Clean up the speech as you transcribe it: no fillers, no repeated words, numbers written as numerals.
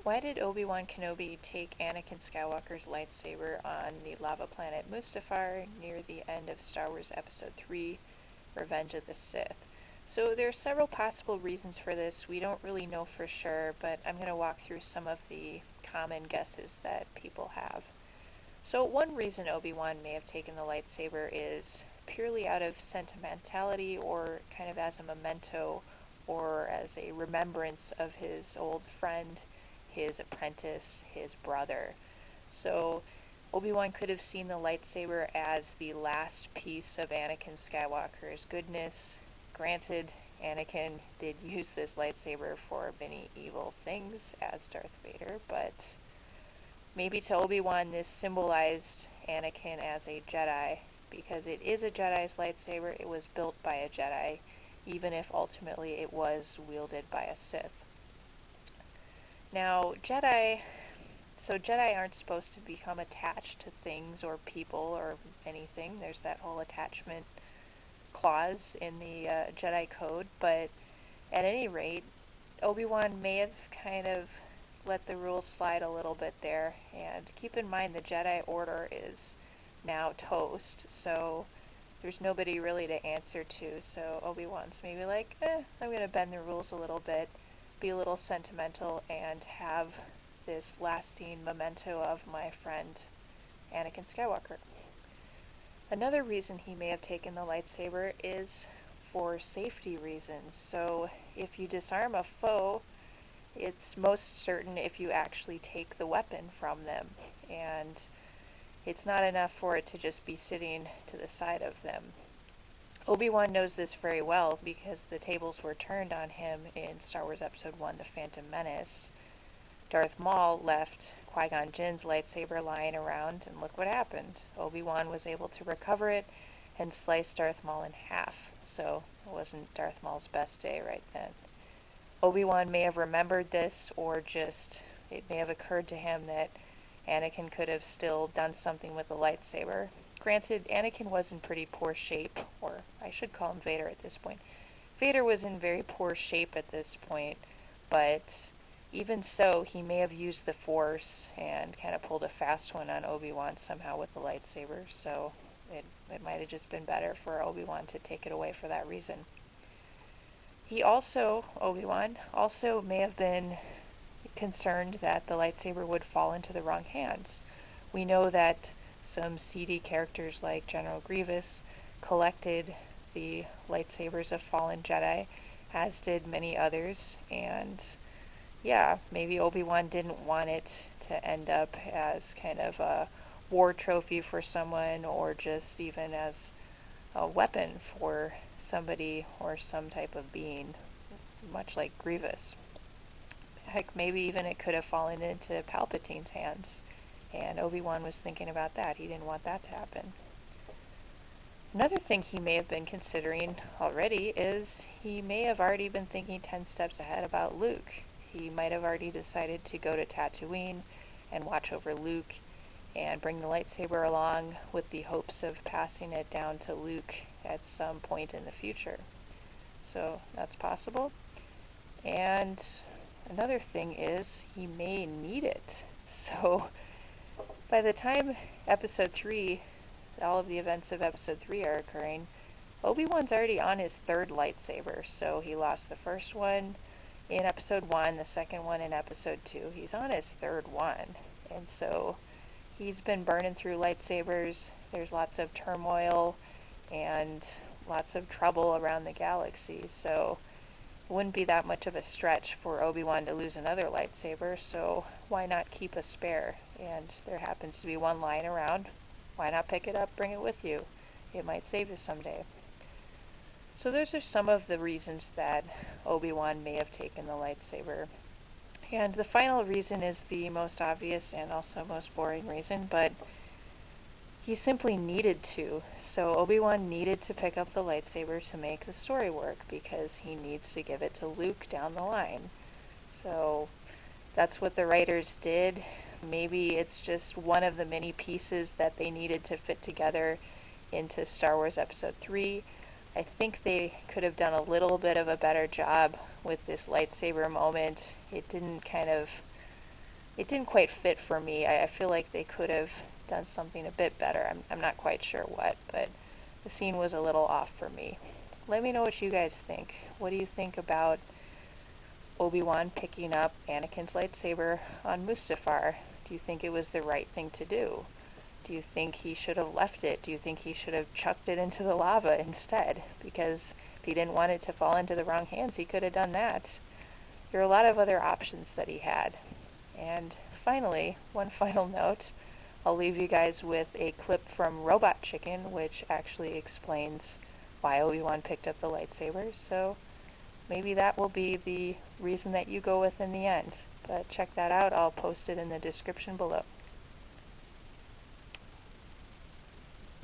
Why did Obi-Wan Kenobi take Anakin Skywalker's lightsaber on the lava planet Mustafar near the end of Star Wars Episode 3, Revenge of the Sith? So there are several possible reasons for this. We don't really know for sure, but I'm going to walk through some of the common guesses that people have. So one reason Obi-Wan may have taken the lightsaber is purely out of sentimentality or kind of as a memento or as a remembrance of his old friend, his apprentice, his brother. So Obi-Wan could have seen the lightsaber as the last piece of Anakin Skywalker's goodness. Granted, Anakin did use this lightsaber for many evil things as Darth Vader, but maybe to Obi-Wan this symbolized Anakin as a Jedi, because it is a Jedi's lightsaber. It was built by a Jedi, even if ultimately it was wielded by a Sith. Now, Jedi aren't supposed to become attached to things or people or anything. There's that whole attachment clause in the Jedi Code, but at any rate, Obi-Wan may have kind of let the rules slide a little bit there, and keep in mind the Jedi Order is now toast, so there's nobody really to answer to, so Obi-Wan's maybe like, I'm going to bend the rules a little bit, be a little sentimental, and have this lasting memento of my friend Anakin Skywalker. Another reason he may have taken the lightsaber is for safety reasons. So if you disarm a foe, it's most certain if you actually take the weapon from them, and it's not enough for it to just be sitting to the side of them. Obi-Wan knows this very well because the tables were turned on him in Star Wars Episode 1, The Phantom Menace. Darth Maul left Qui-Gon Jinn's lightsaber lying around, and look what happened. Obi-Wan was able to recover it and slice Darth Maul in half, so it wasn't Darth Maul's best day right then. Obi-Wan may have remembered this, or just it may have occurred to him that Anakin could have still done something with the lightsaber. Granted, Anakin was in pretty poor shape, or I should call him Vader at this point. Vader was in very poor shape at this point, but even so, he may have used the Force and kind of pulled a fast one on Obi-Wan somehow with the lightsaber, so it might have just been better for Obi-Wan to take it away for that reason. Obi-Wan also may have been concerned that the lightsaber would fall into the wrong hands. We know that some seedy characters like General Grievous collected the lightsabers of fallen Jedi, as did many others, and yeah, maybe Obi-Wan didn't want it to end up as kind of a war trophy for someone, or just even as a weapon for somebody or some type of being, much like Grievous. Heck, maybe even it could have fallen into Palpatine's hands, and Obi-Wan was thinking about that. He didn't want that to happen. Another thing he may have been considering already is he may have already been thinking 10 steps ahead about Luke. He might have already decided to go to Tatooine and watch over Luke and bring the lightsaber along with the hopes of passing it down to Luke at some point in the future. So that's possible. And another thing is he may need it. So by the time Episode 3, all of the events of Episode 3 are occurring, Obi-Wan's already on his third lightsaber. So he lost the first one in Episode 1, the second one in Episode 2. He's on his third one. And so he's been burning through lightsabers. There's lots of turmoil and lots of trouble around the galaxy. So it wouldn't be that much of a stretch for Obi-Wan to lose another lightsaber. So why not keep a spare? And there happens to be one lying around. Why not pick it up, bring it with you? It might save you someday. So those are some of the reasons that Obi-Wan may have taken the lightsaber. And the final reason is the most obvious and also most boring reason, but he simply needed to. So Obi-Wan needed to pick up the lightsaber to make the story work, because he needs to give it to Luke down the line. So that's what the writers did. Maybe it's just one of the many pieces that they needed to fit together into Star Wars Episode 3. I think they could have done a little bit of a better job with this lightsaber moment. It didn't kind of it didn't quite fit for me. I feel like they could have done something a bit better. I'm not quite sure what, but the scene was a little off for me. Let me know what you guys think. What do you think about Obi-Wan picking up Anakin's lightsaber on Mustafar? Do you think it was the right thing to do? Do you think he should have left it? Do you think he should have chucked it into the lava instead? Because if he didn't want it to fall into the wrong hands, he could have done that. There are a lot of other options that he had. And finally, one final note, I'll leave you guys with a clip from Robot Chicken, which actually explains why Obi-Wan picked up the lightsaber. So maybe that will be the reason that you go with in the end. But check that out. I'll post it in the description below.